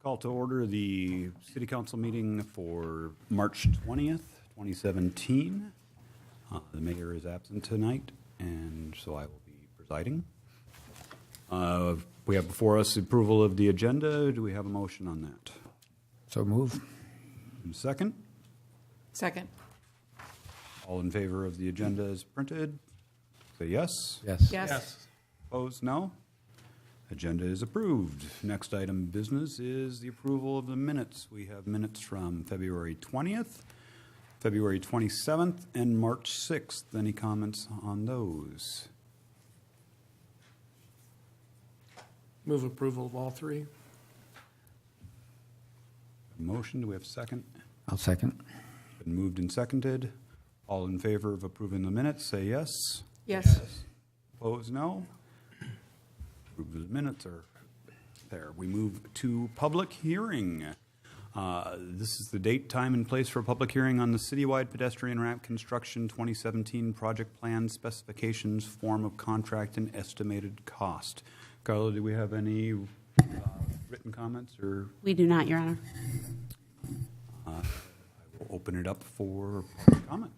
Call to order the city council meeting for March 20th, 2017. The mayor is absent tonight, and so I will be presiding. We have before us the approval of the agenda. Do we have a motion on that? So move. And second? Second. All in favor of the agenda as printed? Say yes. Yes. Yes. Opposed, no. Agenda is approved. Next item of business is the approval of the minutes. We have minutes from February 20th, February 27th, and March 6th. Any comments on those? Move approval of all three. Motion, do we have a second? I'll second. Been moved and seconded. All in favor of approving the minutes, say yes. Yes. Opposed, no. Approved the minutes are there. We move to public hearing. This is the date, time, and place for a public hearing on the citywide pedestrian ramp construction 2017 project plan specifications, form of contract, and estimated cost. Carla, do we have any written comments or? We do not, Your Honor. I will open it up for public comment.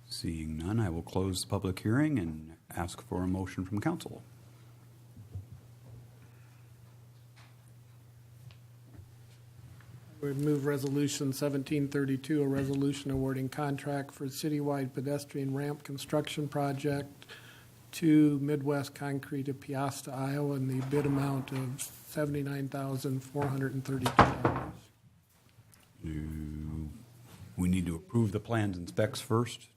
Seeing none, I will close the public hearing and ask for a motion from council. We move resolution 1732, a resolution awarding contract for citywide pedestrian ramp construction project to Midwest Concrete of Piasta, Iowa, in the bid amount of $79,432. We need to approve the plans and specs first.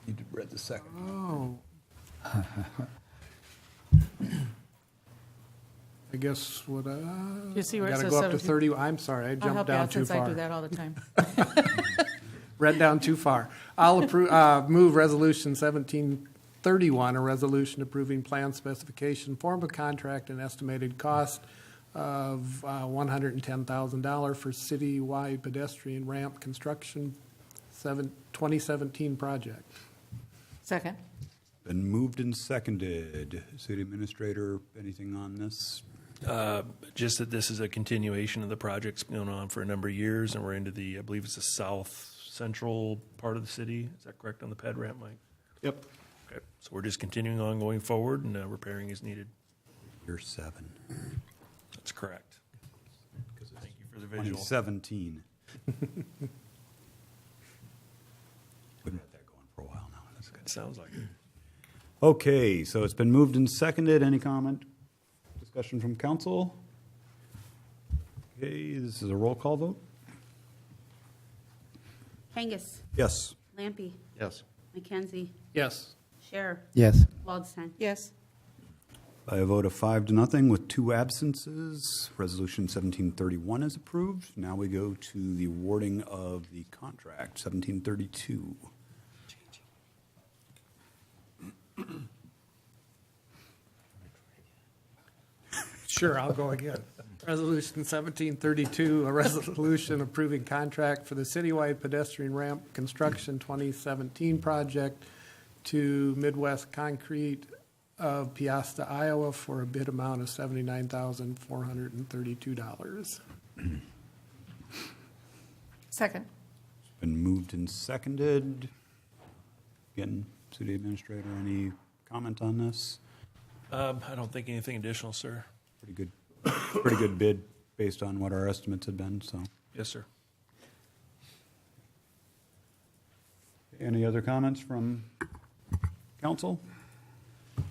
Need to read the second. Oh. I guess what, You see where it gotta says go up to 17? 30, I'm sorry, I I'll jumped help you down out too since I do far. that all the time. Read down too far. I'll approve, move resolution 1731, a resolution approving plan specification, form of contract, and estimated cost of $110,000 for citywide pedestrian ramp construction 2017 project. Second. Been moved and seconded. City Administrator, anything on this? Just that this is a continuation of the project's been going on for a number of years, and we're into the, I believe it's the south central part of the city. Is that correct on the ped ramp, Mike? Yep. Okay, so we're just continuing on going forward, and repairing is needed. Year 7. That's correct. Thank you for the visual. 2017. We've had that going for a while now. That's good. It sounds like it. Okay, so it's been moved and seconded. Any comment? Discussion from council? Okay, this is a roll call vote. Kangas, Yes. Lampy, Yes. McKenzie, Yes. Scherer, Yes. Waldstein. Yes. By a vote of 5-0 with 2 absences, Resolution 1731 is approved. Now we go to the awarding of the contract, 1732. Sure, I'll go again. Resolution 1732, a resolution approving contract for the citywide pedestrian ramp construction 2017 project to Midwest Concrete of Piasta, Iowa, for a bid amount of $79,432. Second. Been moved and seconded. Again, City Administrator, any comment on this? I don't think anything additional, sir. Pretty good bid based on what our estimates had been, so. Yes, sir. Any other comments from council? Okay.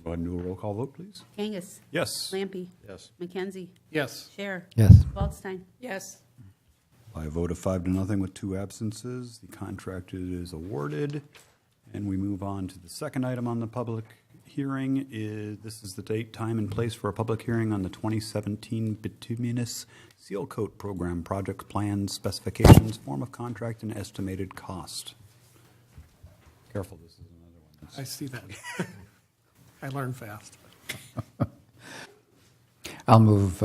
Go ahead and do a roll call vote, please. Kangas, Yes. Lampy, Yes. McKenzie, Yes. Scherer, Yes. Waldstein. Yes. By a vote of 5-0 with 2 absences, the contract is awarded. And we move on to the second item on the public hearing. This is the date, time, and place for a public hearing on the 2017 bituminous seal coat program project plans, specifications, form of contract, and estimated cost. Careful, this is another one. I see that. I learn fast. I'll move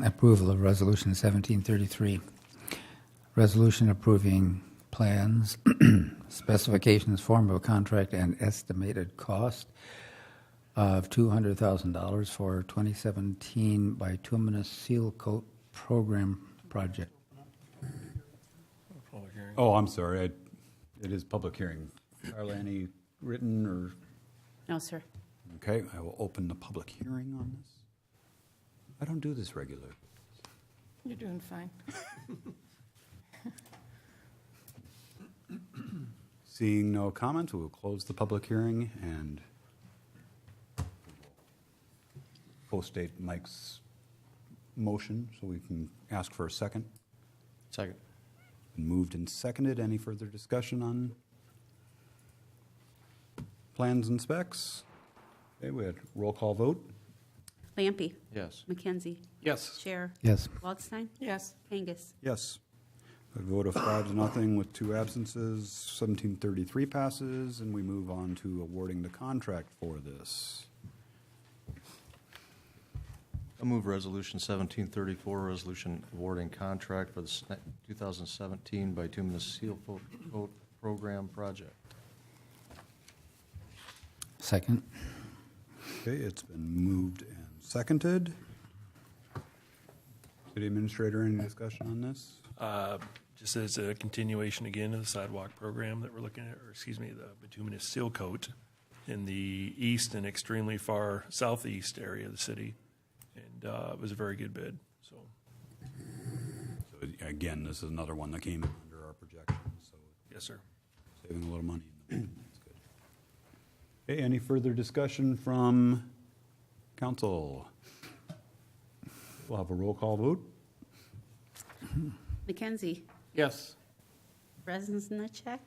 approval of Resolution 1733, Resolution approving plans, specifications, form of contract, and estimated cost of $200,000 for 2017 bituminous seal coat program project. Public hearing. Oh, I'm sorry. It is public hearing. Carla, any written or? No, sir. Okay, I will open the public hearing on this. I don't do this regularly. You're doing fine. Seeing no comments, we will close the public hearing and post-date Mike's motion so we can ask for a second. Second. Been moved and seconded. Any further discussion on plans and specs? Okay, we had roll call vote. Lampy. Yes. McKenzie. Yes. Share. Yes. Waldstein. Yes. Kangas. Yes. A vote of 5-0 with 2 absences. 1733 passes, and we move on to awarding the contract for this. I move Resolution 1734, resolution awarding contract for the 2017 bituminous seal coat program project. Second. Okay, it's been moved and seconded. City Administrator, any discussion on this? Just as a continuation again of the sidewalk program that we're looking at, or excuse me, the bituminous seal coat in the east and extremely far southeast area of the city. And it was a very good bid, so. So again, this is another one that came in under our projections, so Yes, sir. saving a little money. That's good. Okay, any further discussion from council? We'll have a roll call vote. McKenzie. Yes. Breznicek.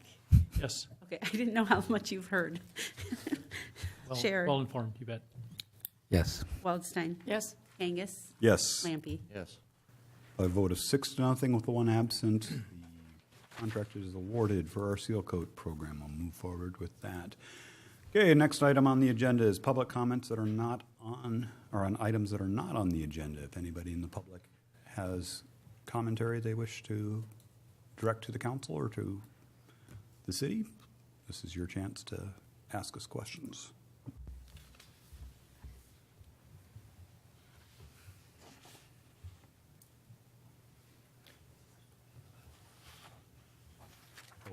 Yes. Okay, I didn't know how much you've heard. Share. Well informed, you bet. Yes. Waldstein. Yes. Kangas. Yes. Lampy. Yes. By a vote of 6-0 with the 1 absent, the contract is awarded for our seal coat program. I'll move forward with that. Okay, next item on the agenda is public comments that are not on, or on items that are not on the agenda. If anybody in the public has commentary they wish to direct to the council or to the city, this is your chance to ask us questions.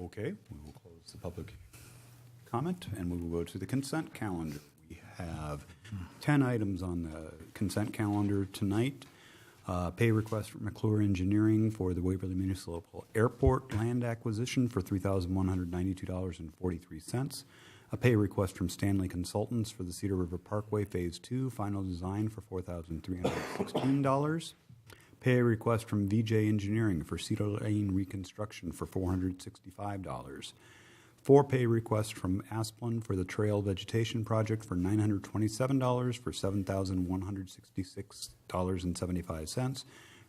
Okay, we will close the public comment and we will go to the consent calendar. We have 10 items on the consent calendar tonight. Pay request from McClure Engineering for the Waverly Municipal Airport land acquisition for $3,192.43. A pay request from Stanley Consultants for the Cedar River Parkway Phase 2, final design for $4,316. Pay request from VJ Engineering for Cedar Lane reconstruction for $465. 4 pay requests from Asplin for the trail vegetation project for $927 for $7,166.75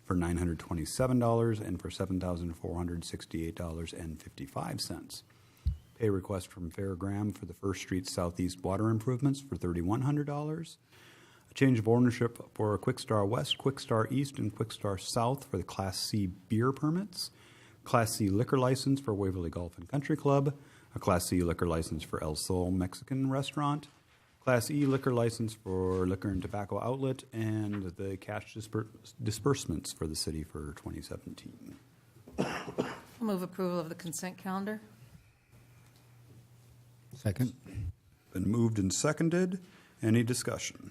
for $927 and for $7,468.55. Pay request from Fairgram for the First Street Southeast water improvements for $3,100. A change of ownership for Quickstar West, Quickstar East, and Quickstar South for the Class C beer permits. Class C liquor license for Waverly Golf and Country Club. A Class C liquor license for El Sol Mexican Restaurant. Class E liquor license for Liquor and Tobacco Outlet. And the cash disbursements for the city for 2017. I'll move approval of the consent calendar. Second. Been moved and seconded. Any discussion?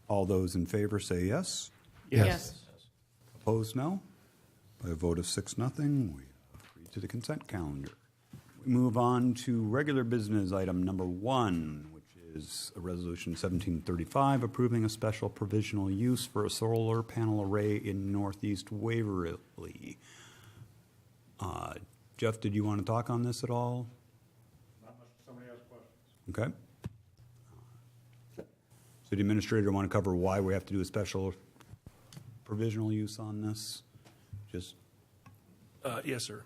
All those in favor say yes. Yes. Opposed, no. By a vote of 6-0, we agree to the consent calendar. We move on to regular business item number 1, which is a resolution 1735 approving a special provisional use for a solar panel array in northeast Waverly. Jeff, did you want to talk on this at all? Not unless somebody has questions. Okay. City Administrator, want to cover why we have to do a special provisional use on this? Just Yes, sir.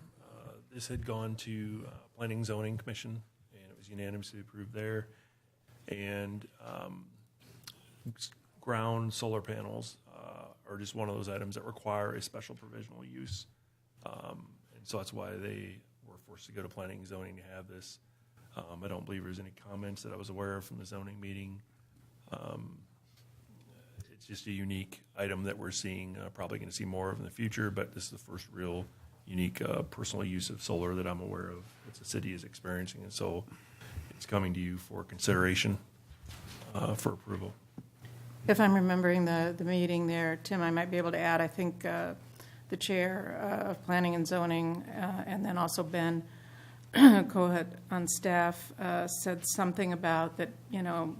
This had gone to Planning Zoning Commission, and it was unanimously approved there. And ground solar panels are just one of those items that require a special provisional use. And so that's why they were forced to go to planning and zoning to have this. I don't believe there's any comments that I was aware of from the zoning meeting. It's just a unique item that we're seeing, probably going to see more of in the future, but this is the first real unique personal use of solar that I'm aware of that the city is experiencing. And so it's coming to you for consideration for approval. If I'm remembering the meeting there, Tim, I might be able to add, I think the chair of planning and zoning, and then also Ben Cohet on staff said something about that, you know,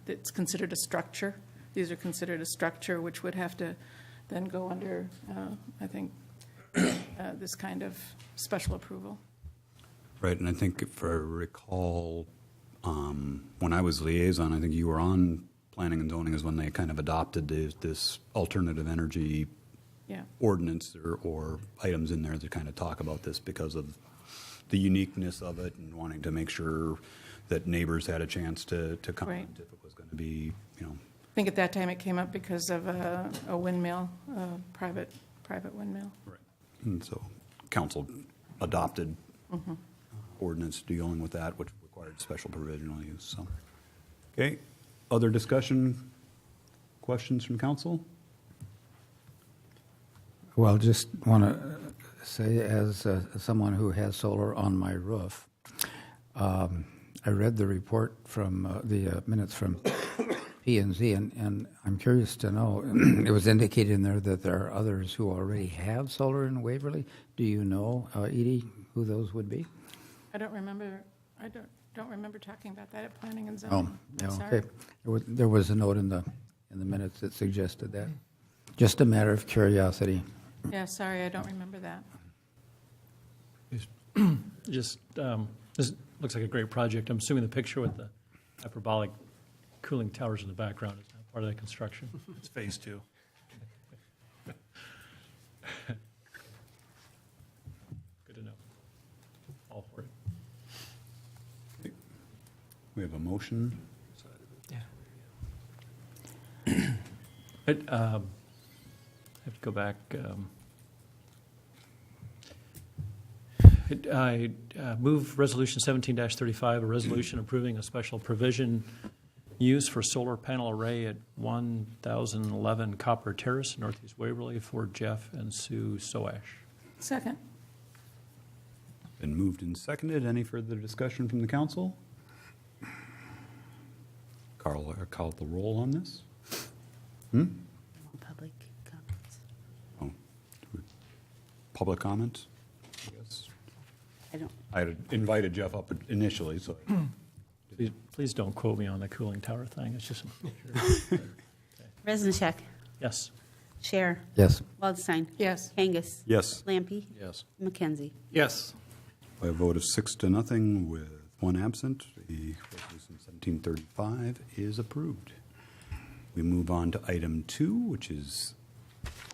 it's considered a structure. These are considered a structure, which would have to then go under, I think, this kind of special approval. Right, and I think if I recall, when I was liaison, I think you were on planning and zoning is when they kind of adopted this alternative energy Yeah. ordinance or items in there that kind of talk about this because of the uniqueness of it and wanting to make sure that neighbors had a chance to comment Right. if it was going to be, you know. I think at that time it came up because of a windmill, a private windmill. Right. And so council adopted ordinance dealing with that, which required special provisional use, so. Okay, other discussion, questions from council? Well, just want to say, as someone who has solar on my roof, I read the report from the minutes from P&Z, and I'm curious to know, it was indicated in there that there are others who already have solar in Waverly. Do you know, Edie, who those would be? I don't remember talking about that at planning and Oh, zoning. yeah, I'm sorry. okay. There was a note in the minutes that suggested that. Just a matter of curiosity. Yeah, sorry, I don't remember that. Just, this looks like a great project. I'm assuming the picture with the hyperbolic cooling towers in the background is not part of the construction. It's phase 2. Good to know. All for it. We have a motion. I have to go back. I move Resolution 17-35, a resolution approving a special provision use for solar panel array at 1011 Copper Terrace, Northeast Waverly, for Jeff and Sue Soash. Second. Been moved and seconded. Any further discussion from the council? Carl, call the roll on this? Public comments. Oh, public comment? I guess. I don't, I had invited Jeff up initially, so. Please don't quote me on the cooling tower thing. It's just, Resnick, yes. Scher, Yes. Waldstein, Yes. Kangas, Yes. Lampe, Yes. McKenzie. Yes. By a vote of 6-0 with one absent, the resolution 1735 is approved. We move on to item 2, which is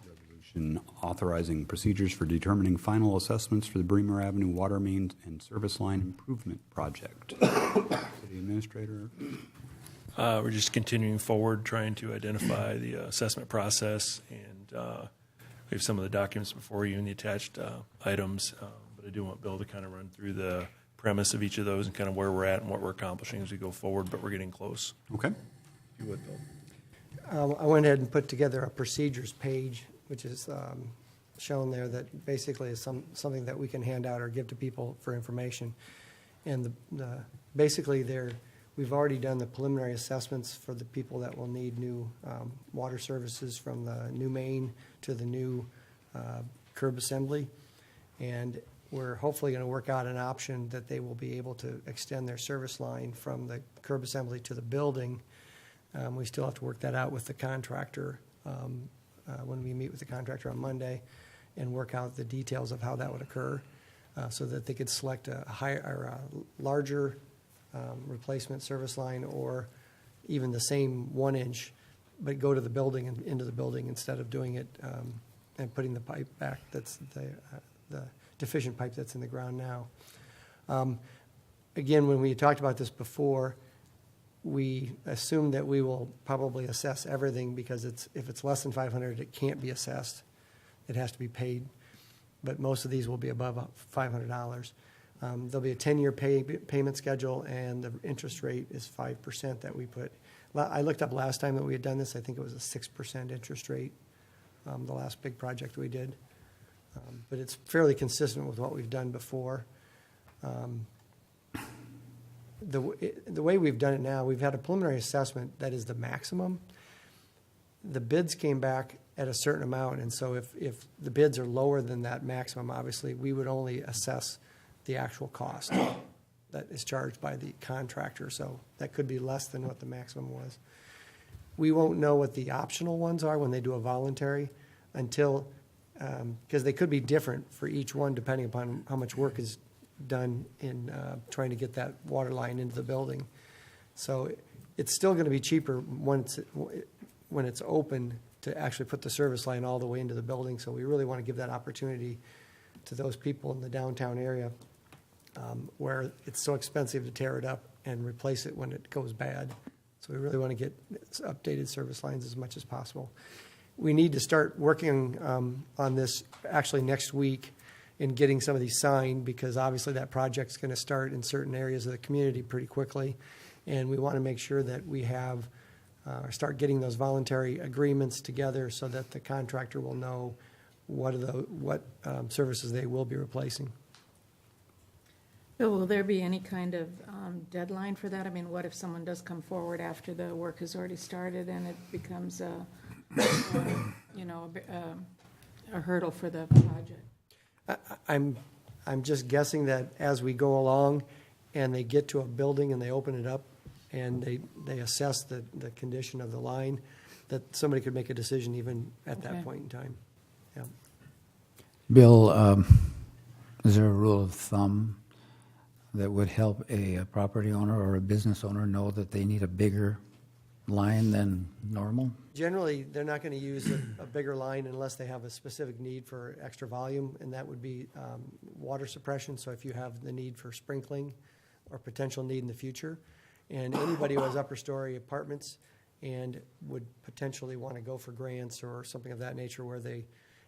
resolution authorizing procedures for determining final assessments for the Bremer Avenue Water Main and Service Line Improvement Project. City Administrator. We're just continuing forward, trying to identify the assessment process, and we have some of the documents before you in the attached items, but I do want Bill to kind of run through the premise of each of those and kind of where we're at and what we're accomplishing as we go forward, but we're getting close. Okay. If you would, Bill. I went ahead and put together a procedures page, which is shown there, that basically is something that we can hand out or give to people for information. And basically we've already done the preliminary assessments for the people that will need new water services, from the new main to the new curb assembly. And we're hopefully going to work out an option that they will be able to extend their service line from the curb assembly to the building. We still have to work that out with the contractor when we meet with the contractor on Monday, and work out the details of how that would occur, so that they could select a higher or a larger replacement service line, or even the same 1-inch, but go to the building and into the building instead of doing it and putting the pipe back. That's the deficient pipe that's in the ground now. Again, when we talked about this before, we assume that we will probably assess everything because if it's less than 500, it can't be assessed. It has to be paid. But most of these will be above $500. There'll be a 10-year payment schedule, and the interest rate is 5% that we put. I looked up last time that we had done this. I think it was a 6% interest rate, the last big project we did. But it's fairly consistent with what we've done before. The way we've done it now, we've had a preliminary assessment that is the maximum. The bids came back at a certain amount, and so if the bids are lower than that maximum, obviously, we would only assess the actual cost that is charged by the contractor, so that could be less than what the maximum was. We won't know what the optional ones are when they do a voluntary until, because they could be different for each one depending upon how much work is done in trying to get that water line into the building. So it's still going to be cheaper when it's open to actually put the service line all the way into the building. So we really want to give that opportunity to those people in the downtown area where it's so expensive to tear it up and replace it when it goes bad. So we really want to get updated service lines as much as possible. We need to start working on this actually next week in getting some of these signed, because obviously that project's going to start in certain areas of the community pretty quickly. And we want to make sure that we have start getting those voluntary agreements together so that the contractor will know what services they will be replacing. Bill, will there be any kind of deadline for that? I mean, what if someone does come forward after the work has already started and it becomes a hurdle for the project? I'm just guessing that as we go along and they get to a building and they open it up and they assess the condition of the line, that somebody could make a decision even at that point in time. Yeah. Bill, is there a rule of thumb that would help a property owner or a business owner know that they need a bigger line than normal? Generally, they're not going to use a bigger line unless they have a specific need for extra volume, and that would be water suppression. So if you have the need for sprinkling or potential need in the future, and anybody who has upper story apartments and would potentially want to go for grants or something of that nature where they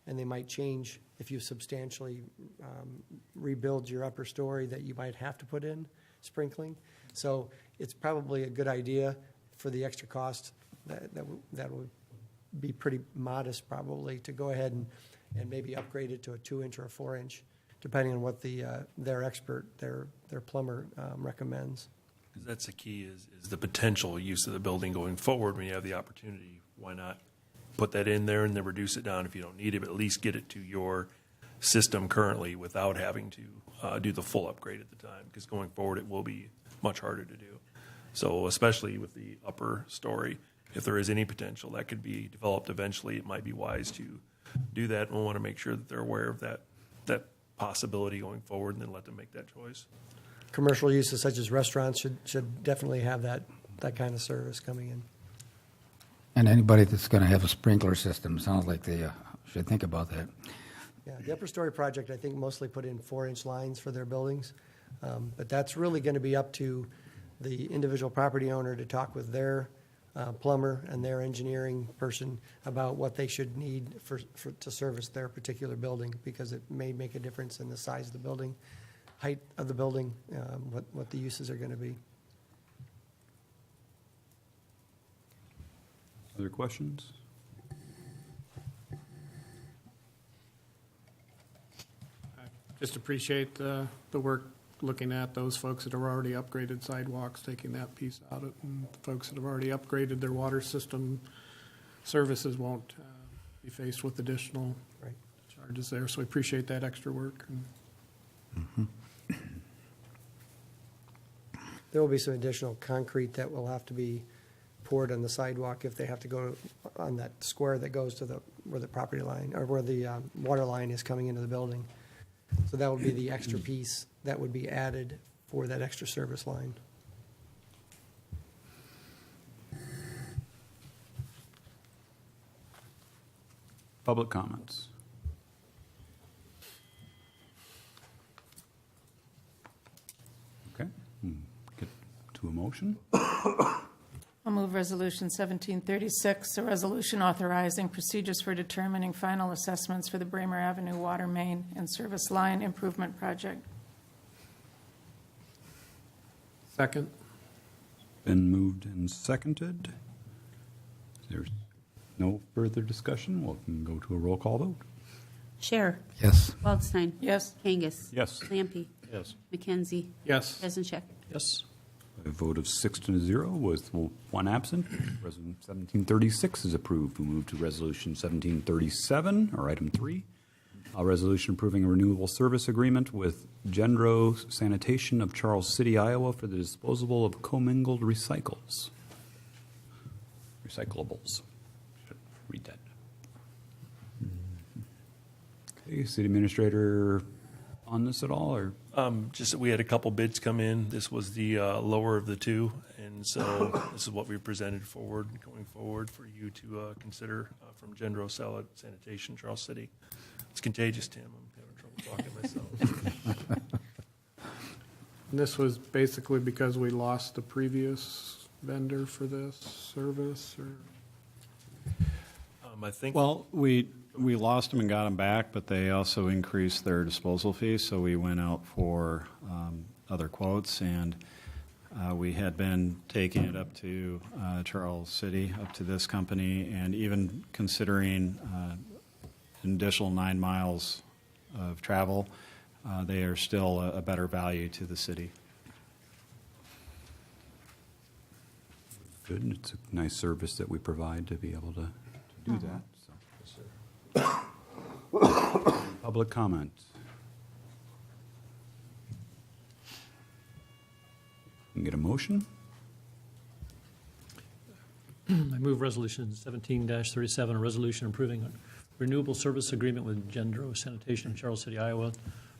might change if you substantially rebuild your upper story, that you might have to put in sprinkling. So it's probably a good idea for the extra cost that would be pretty modest probably to go ahead and maybe upgrade it to a 2-inch or a 4-inch, depending on what their expert, their plumber recommends. Because that's the key is the potential use of the building going forward. When you have the opportunity, why not put that in there and then reduce it down if you don't need it, but at least get it to your system currently without having to do the full upgrade at the time. Because going forward, it will be much harder to do. So especially with the upper story, if there is any potential that could be developed eventually, it might be wise to do that. And we'll want to make sure that they're aware of that possibility going forward and then let them make that choice. Commercial uses such as restaurants should definitely have that kind of service coming in. And anybody that's going to have a sprinkler system, sounds like they should think about that. Yeah, the upper story project, I think, mostly put in 4-inch lines for their buildings. But that's really going to be up to the individual property owner to talk with their plumber and their engineering person about what they should need to service their particular building, because it may make a difference in the size of the building, height of the building, what the uses are going to be. Other questions? Just appreciate the work looking at those folks that have already upgraded sidewalks, taking that piece out of it, and the folks that have already upgraded their water system services won't be faced with additional charges there. So we appreciate that extra work. There will be some additional concrete that will have to be poured on the sidewalk if they have to go on that square that goes to where the property line or where the water line is coming into the building. So that would be the extra piece that would be added for that extra service line. Public comments. Okay. Get to a motion. I'll move Resolution 1736, a resolution authorizing procedures for determining final assessments for the Bramer Avenue Water Main and Service Line Improvement Project. Second. Been moved and seconded. There's no further discussion. We can go to a roll call vote. Scher. Yes. Waldstein. Yes. Kangas. Yes. Lampe. Yes. McKenzie. Yes. Bezincheck. Yes. A vote of 6-0 with one absent. Resolution 1736 is approved. We move to Resolution 1737, or item 3. A resolution approving a renewable service agreement with Gendro Sanitation of Charles City, Iowa for the disposal of commingled recyclables. Should read that. Okay, City Administrator on this at all, or? Just that we had a couple bids come in. This was the lower of the two, and so this is what we presented going forward for you to consider from Gendro Sanitation, Charles City. It's contagious, Tim. I'm having trouble talking myself. And this was basically because we lost the previous vendor for this service, or? I think. Well, we lost them and got them back, but they also increased their disposal fees, so we went out for other quotes, and we had been taking it up to Charles City, up to this company, and even considering an additional 9 miles of travel, they are still a better value to the city. Good. It's a nice service that we provide to be able to do that. So. Public comment. Can get a motion? I move Resolution 17-37, a resolution approving a renewable service agreement with Gendro Sanitation of Charles City, Iowa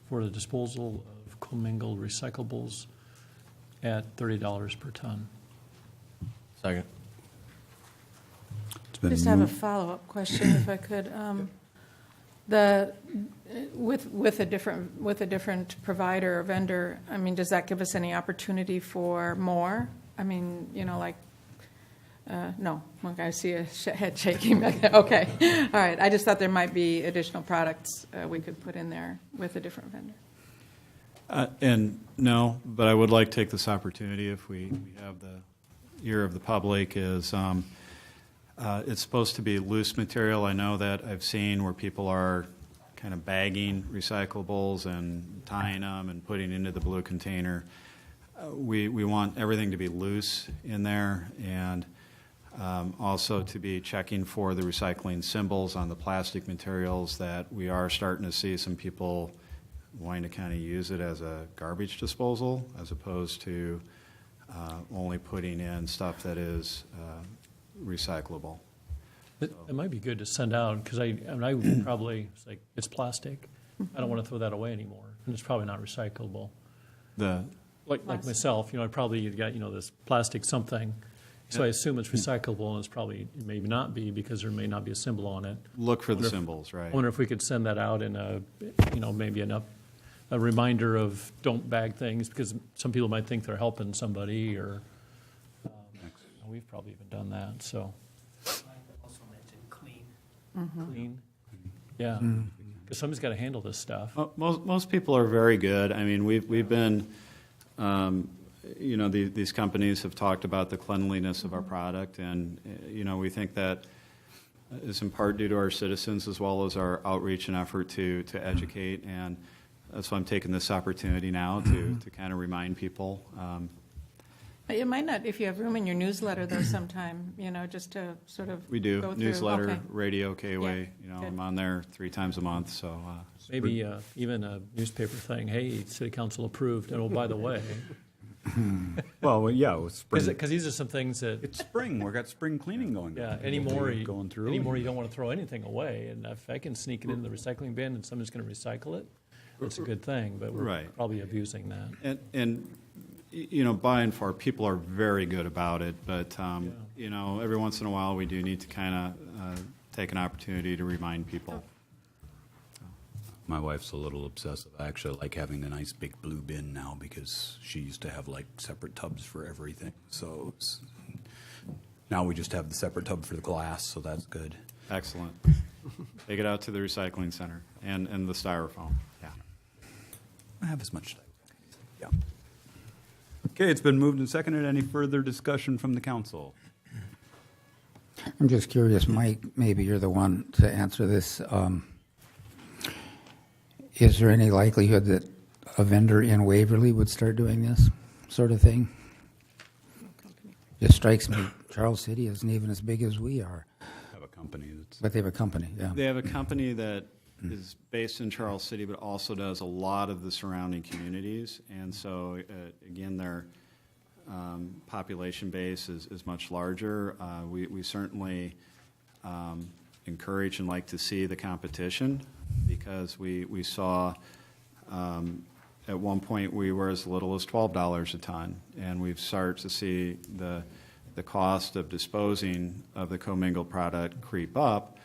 for the disposal of commingled recyclables at $30 per ton. Second. It's been Just have a moved- follow-up question, if I could. With a different provider or vendor, I mean, does that give us any opportunity for more? I mean, like, no, okay, I see a head shaking back there. Okay, all right. I just thought there might be additional products we could put in there with a different vendor. And no, but I would like to take this opportunity, if we have the ear of the public, is it's supposed to be loose material. I know that I've seen where people are kind of bagging recyclables and tying them and putting into the blue container. We want everything to be loose in there, and also to be checking for the recycling symbols on the plastic materials, that we are starting to see some people wanting to kind of use it as a garbage disposal, as opposed to only putting in stuff that is recyclable. It might be good to send out, because I would probably, it's plastic. I don't want to throw that away anymore, and it's probably not recyclable. Like myself, I probably got, this plastic something, so I assume it's recyclable, and it's probably, it may not be, because there may not be a symbol on it. Look for the symbols, right? I wonder if we could send that out in maybe a reminder of don't bag things, because some people might think they're helping somebody, or we've probably even done that, so. Also mentioned clean. Clean, yeah, because somebody's got to handle this stuff. Most people are very good. I mean, we've been, these companies have talked about the cleanliness of our product, and we think that is in part due to our citizens, as well as our outreach and effort to educate, and that's why I'm taking this opportunity now to kind of remind people. It might not, if you have room in your newsletter, though, sometime, just to sort of We do go through. newsletter, Okay. radio, KOA. Yeah, I'm good. on there 3 times a month. So Maybe even a newspaper thing, hey, city council approved, and oh, by the way. Well, yeah, with spring. Because these are some things that, It's spring. We've got spring cleaning going on. anymore Going through. you don't want to throw anything away, and if I can sneak it into the recycling bin and somebody's going to recycle it, it's a good thing, but we're Right. probably abusing that. and by and far, people are very good about it. But every once in a while, we do need to kind of take an opportunity to remind people. My wife's a little obsessive. I actually like having a nice big blue bin now because she used to have like separate tubs for everything. So now we just have the separate tub for the glass, so that's good. Excellent. Take it out to the recycling center and the styrofoam. Yeah. I have as much time. Yeah. Okay, it's been moved and seconded. Any further discussion from the council? I'm just curious, Mike, maybe you're the one to answer this. Is there any likelihood that a vendor in Waverly would start doing this sort of thing? It strikes me, Charles City isn't even as big as we are. Have a company that's. But they have a company, yeah. They have a company that is based in Charles City, but also does a lot of the surrounding communities. And so, again, their population base is much larger. We certainly encourage and like to see the competition because we saw at one point we were as little as $12 a ton, and we've started to see the cost of disposing of the commingled product creep up.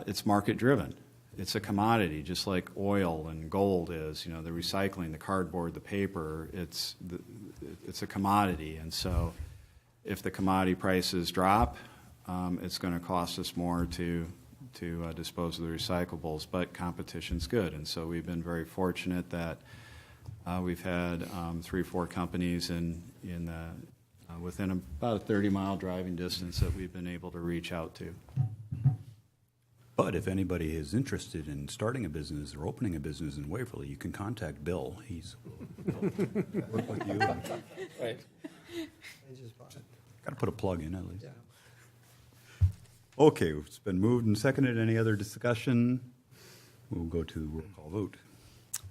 It's market driven. It's a commodity, just like oil and gold is. You know, the recycling, the cardboard, the paper. It's a commodity, and so if the commodity prices drop, it's going to cost us more to dispose of the recyclables. But competition's good, and so we've been very fortunate that we've had 3 or 4 companies within about a 30-mile driving distance that we've been able to reach out to. But if anybody is interested in starting a business or opening a business in Waverly, you can contact Bill. He's work with you. Right. I just bought it. Got to put a plug in at least. Yeah. Okay, it's been moved and seconded. Any other discussion? We'll go to roll call vote.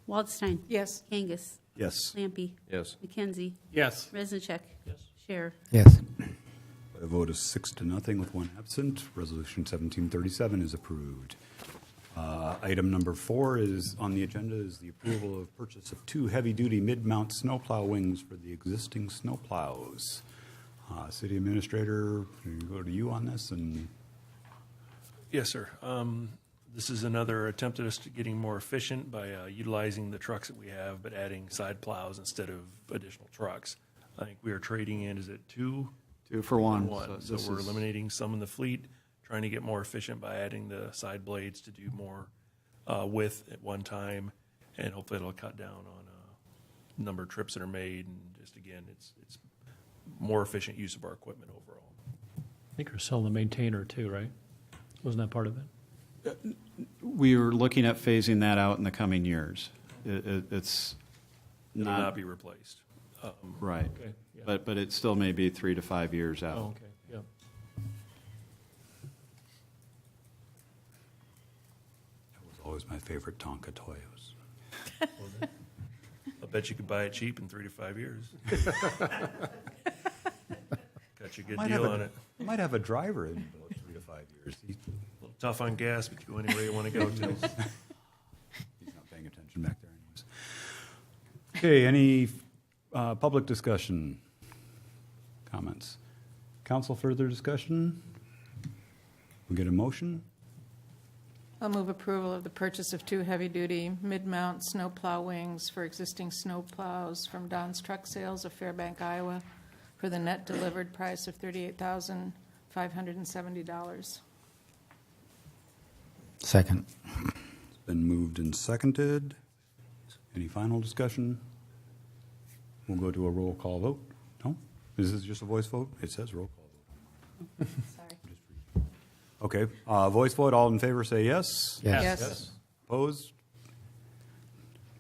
Waldstein. Yes. Kangas. Yes. Lampe. Yes. McKenzie. Yes. Reznacek. Yes. Scher. Yes. By a vote of 6-0 with 1 absent, Resolution 1737 is approved. Item number 4 is on the agenda is the approval of purchase of 2 heavy-duty mid-mount snowplow wings for the existing snowplows. City Administrator, can we go to you on this? And Yes, sir. This is another attempt at us to getting more efficient by utilizing the trucks that we have, but adding side plows instead of additional trucks. I think we are trading in, is it 2? 2 for 1. So we're eliminating some in the fleet, trying to get more efficient by adding the side blades to do more width at one time, and hopefully it'll cut down on number of trips that are made, and just again, it's more efficient use of our equipment overall. I think you're selling the maintainer too, right? Wasn't that part of it? We are looking at phasing that out in the coming years. It's It will not be replaced. right, Okay. Yeah. but it still may be 3 to 5 years out. Oh, okay. Yeah. that was always my favorite Tonka toy. I bet you could buy it cheap in 3 to 5 years. Got you a good deal on it. Might have a driver in about 3 to 5 years. He's A little tough on gas, but you go anywhere you want to go to. not paying attention back there anyways. Okay, any public discussion? Comments? Council, further discussion? We get a motion? I'll move approval of the purchase of 2 heavy-duty mid-mount snowplow wings for existing snowplows from Don's Truck Sales of Fairbank, Iowa, for the net delivered price of $38,570. Second. It's been moved and seconded. Any final discussion? We'll go to a roll call vote. No? Is this just a voice vote? It says roll call vote. Sorry. Okay, voice vote, all in favor say yes. Yes. Opposed?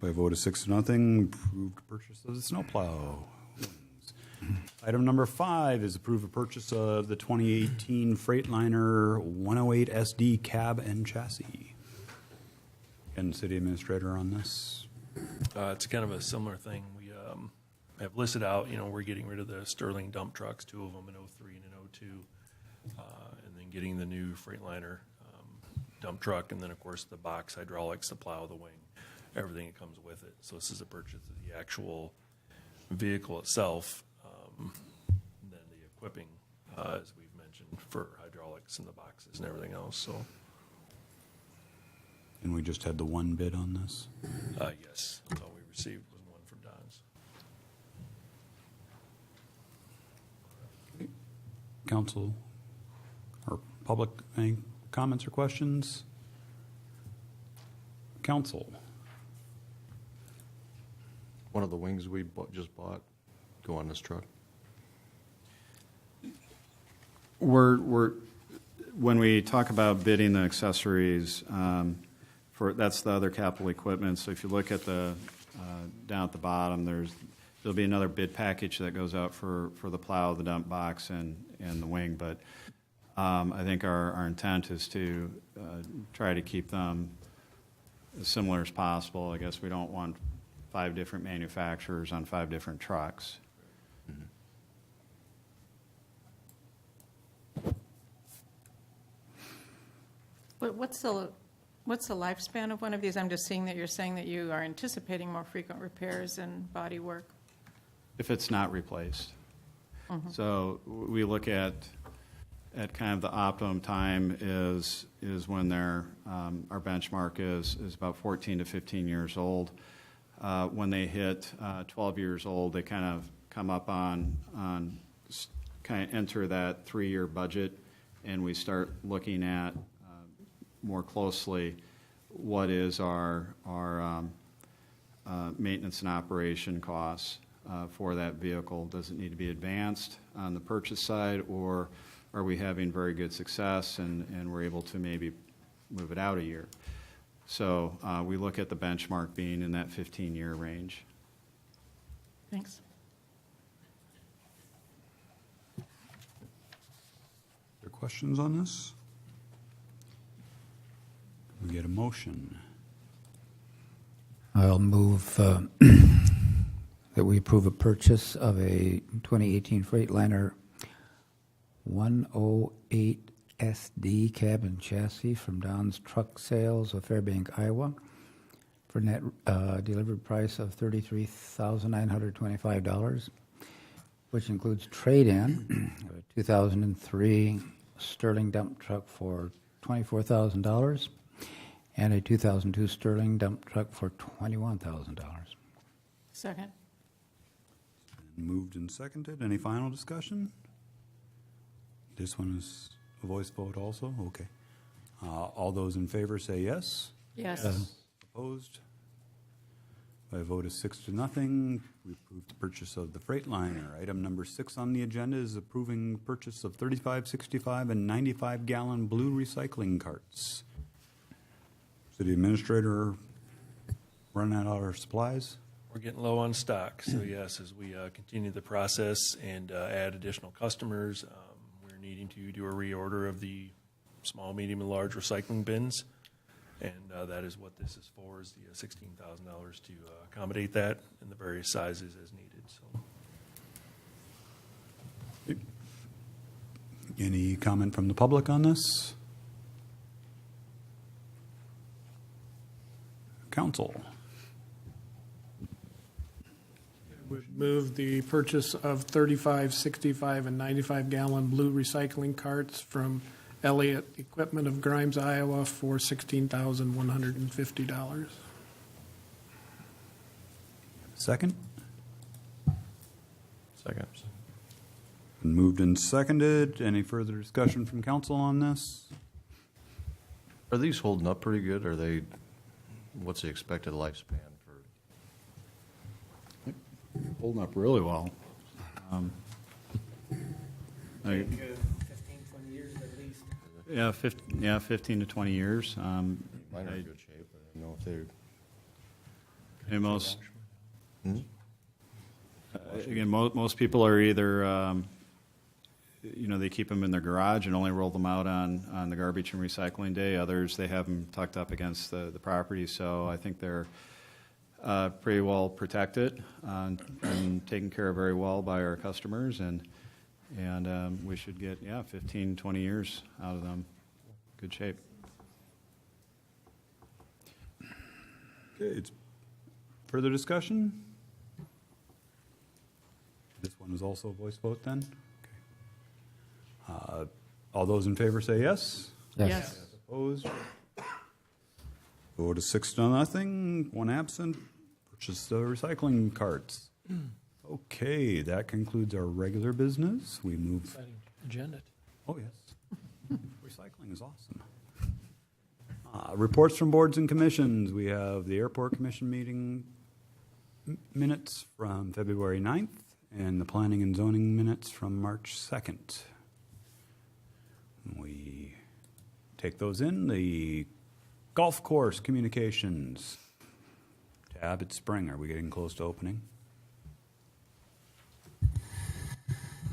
By a vote of 6-0, approved purchase of the snowplow. Item number 5 is approve a purchase of the 2018 Freightliner 108 SD cab and chassis. And City Administrator on this? It's kind of a similar thing. We have listed out, we're getting rid of the Sterling dump trucks, 2 of them in 03 and in 02, and then getting the new Freightliner dump truck, and then, of course, the box hydraulics, the plow, the wing, everything that comes with it. So this is a purchase of the actual vehicle itself, then the equipping, as we've mentioned, for hydraulics and the boxes and everything else. So And we just had the one bid on this? Yes, that's all we received was one from Don's. Council or public, any comments or questions? Council? One of the wings we just bought go on this truck. When we talk about bidding the accessories, that's the other capital equipment. So if you look at the, down at the bottom, there'll be another bid package that goes out for the plow, the dump box, and the wing. But I think our intent is to try to keep them as similar as possible. I guess we don't want 5 different manufacturers on 5 different trucks. What's the lifespan of one of these? I'm just seeing that you're saying that you are anticipating more frequent repairs and body work. If it's not replaced. So we look at kind of the optimum time is when our benchmark is about 14 to 15 years old. When they hit 12 years old, they kind of come up on kind of enter that 3-year budget, and we start looking at more closely what is our maintenance and operation costs for that vehicle. Does it need to be advanced on the purchase side, or are we having very good success and we're able to maybe move it out a year? So we look at the benchmark being in that 15-year range. Thanks. Are there questions on this? Can we get a motion? I'll move that we approve a purchase of a 2018 Freightliner 108 SD cab and chassis from Don's Truck Sales of Fairbank, Iowa, for net delivered price of $33,925, which includes trade-in of a 2003 Sterling dump truck for $24,000 and a 2002 Sterling dump truck for $21,000. Second. Moved and seconded. Any final discussion? This one is a voice vote also? Okay. All those in favor say yes. Yes. Opposed? By a vote of 6-0, we approve the purchase of the Freightliner. Item number 6 on the agenda is approving purchase of 35, 65, and 95-gallon blue recycling carts. City Administrator running out of our supplies? We're getting low on stock, so yes, as we continue the process and add additional customers, we're needing to do a reorder of the small, medium, and large recycling bins, and that is what this is for, is the $16,000 to accommodate that in the various sizes as needed. So, Any comment from the public on this? Council? Would move the purchase of 35, 65, and 95-gallon blue recycling carts from Elliott Equipment of Grimes, Iowa for $16,150. Second? Second. Been moved and seconded. Any further discussion from council on this? Are these holding up pretty good? Are they, what's the expected lifespan for? Holding up really well. I- 15, 20 years at least. Yeah, 15 to 20 years. Mine are in good shape. I don't know if they're. And most, Hmm? again, most people are either, they keep them in their garage and only roll them out on the garbage and recycling day. Others, they have them tucked up against the property. So I think they're pretty well protected and taken care of very well by our customers. And we should get, 15, 20 years out of them. Good shape. Okay, it's further discussion? This one is also a voice vote then? Okay. All those in favor say yes. Yes. Yes. Opposed? Vote of 6-0, one absent. Purchase the recycling carts. Okay, that concludes our regular business. We move. Exciting agenda. Oh, yes. Recycling is awesome. Reports from boards and commissions. We have the Airport Commission meeting minutes from February 9th and the Planning and Zoning minutes from March 2nd. We take those in. The golf course communications. Tab at Spring. Are we getting close to opening?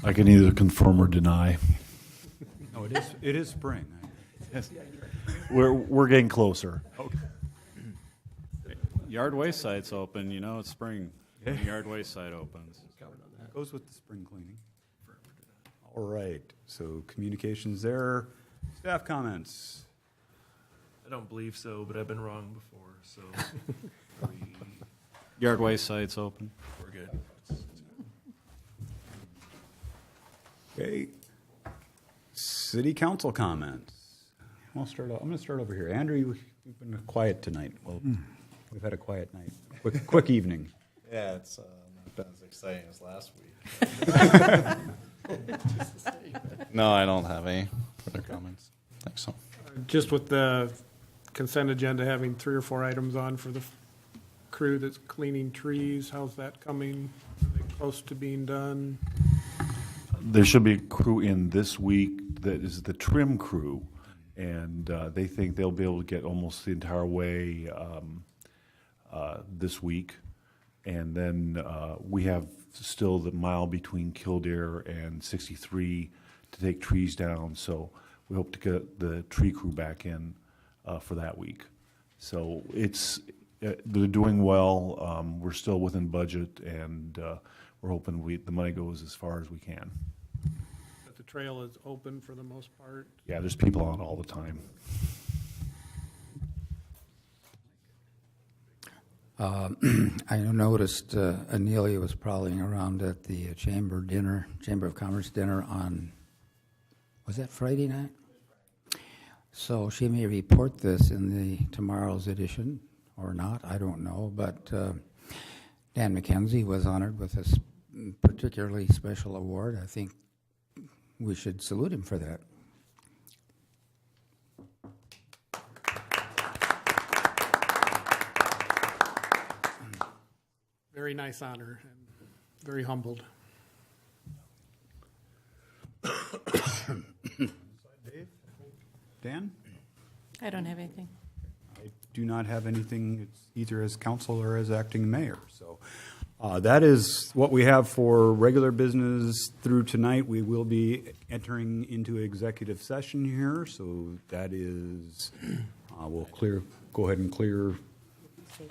I can either confirm or deny. No, it is spring. We're getting closer. Okay. Yard waste site's open, you know, it's spring. when Yard waste site opens. Goes with the spring cleaning. All right, so communications there. Staff comments. I don't believe so, but I've been wrong before, so Yard waste site's open. we're good. Okay. City council comments. I'm going to start over here. Andrew, you've been quiet tonight. Well, we've had a quiet night. Quick evening. Yeah, it's not been as exciting as last week. No, I don't have any further comments. Thanks. So. Just with the consent agenda having 3 or 4 items on for the crew that's cleaning trees, how's that coming? Are they close to being done? There should be a crew in this week that is the trim crew, and they think they'll be able to get almost the entire way this week. And then we have still the mile between Kildare and 63 to take trees down, so we hope to get the tree crew back in for that week. So they're doing well. We're still within budget, and we're hoping the money goes as far as we can. But the trail is open for the most part? Yeah, there's people on all the time. I noticed Anelia was prowling around at the Chamber of Commerce dinner on, was that Friday night? So she may report this in tomorrow's edition or not, I don't know. But Dan McKenzie was honored with a particularly special award. I think we should salute him for that. Very nice honor and very humbled. Dan? I don't have anything. I do not have anything, it's either as council or as acting mayor. So that is what we have for regular business through tonight. We will be entering into executive session here, so that is, we'll go ahead and clear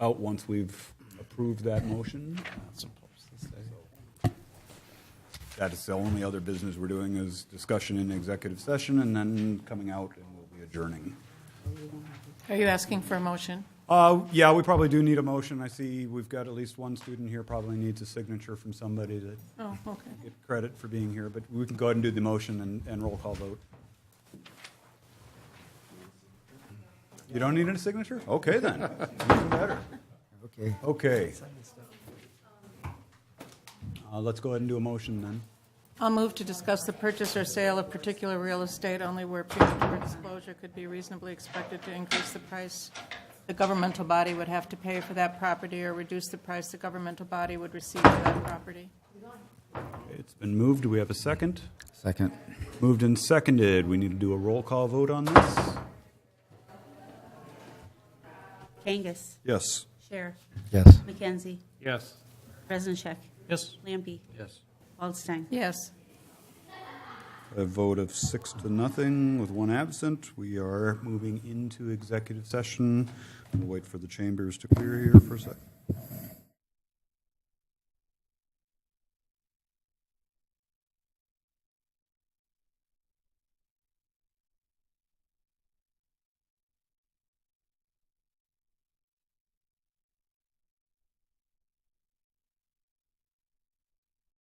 out once we've approved that motion. That is the only other business we're doing is discussion in executive session and then coming out and we'll be adjourning. Are you asking for a motion? Yeah, we probably do need a motion. I see we've got at least one student here probably needs a signature from somebody to Oh, okay. get credit for being here, but we can go ahead and do the motion and roll call vote. You don't need a signature? Okay, then. Even better. Okay. Let's go ahead and do a motion then. I'll move to discuss the purchase or sale of particular real estate only where premature disclosure could be reasonably expected to increase the price the governmental body would have to pay for that property or reduce the price the governmental body would receive for that property. Okay, it's been moved. Do we have a second? Second. Moved and seconded. We need to do a roll call vote on this. Kangas. Yes. Sheriff. Yes. McKenzie. Yes. Bezincheck. Yes. Lampy. Yes. Waldstein. Yes. A vote of 6-0 with one absent. We are moving into executive session. We'll wait for the chambers to clear here for a second.